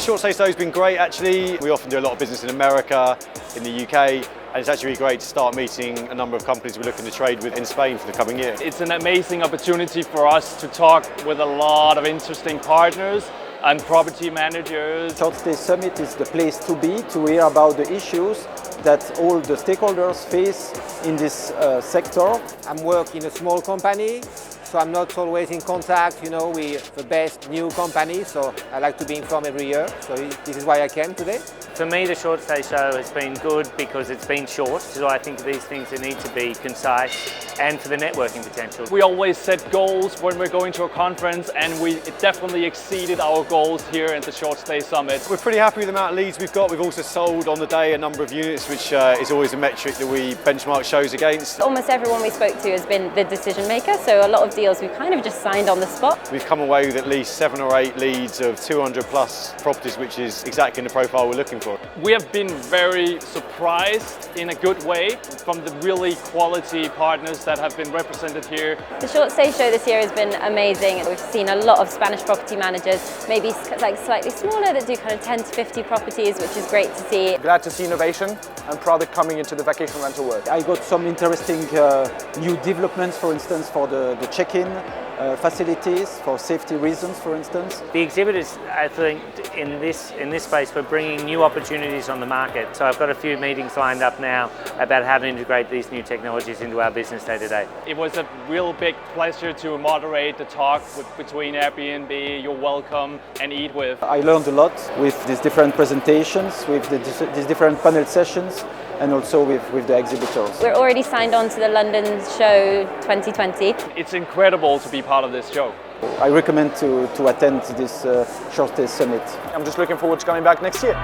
short stay show has been great actually. We often do a lot of business in America, in the UK, and it's actually really great to start meeting a number of companies we're looking to trade with in Spain for the coming year. It's an amazing opportunity for us to talk with a lot of interesting partners and property managers. Short Stay Summit is the place to be, to hear about the issues that all the stakeholders face in this sector. I'm working in a small company, so I'm not always in contact, with the best new companies, so I like to be informed every year, so this is why I came today. For me, the Short Stay Show has been good because it's been short, so I think these things need to be concise, and for the networking potential. We always set goals when we're going to a conference, and we definitely exceeded our goals here at the Short Stay Summit. We're pretty happy with the amount of leads we've got. We've also sold on the day a number of units, which is always a metric that we benchmark shows against. Almost everyone we spoke to has been the decision maker, so a lot of deals we've kind of just signed on the spot. We've come away with at least 7 or 8 leads of 200 plus properties, which is exactly the profile we're looking for. We have been very surprised in a good way from the really quality partners that have been represented here. The Short Stay Show this year has been amazing. We've seen a lot of Spanish property managers, maybe like slightly smaller, that do kind of 10 to 50 properties, which is great to see. Glad to see innovation and product coming into the vacation rental world. I got some interesting new developments, for instance, for the check-in facilities, for safety reasons, for instance. The exhibitors, I think, in this space, we're bringing new opportunities on the market. So I've got a few meetings lined up now about how to integrate these new technologies into our business day to day. It was a real big pleasure to moderate the talk between Airbnb, You're Welcome, and Eat With. I learned a lot with these different presentations, with these different panel sessions, and also with the exhibitors. We're already signed on to the London show 2020. It's incredible to be part of this show. I recommend to attend this Short Stay Summit. I'm just looking forward to coming back next year.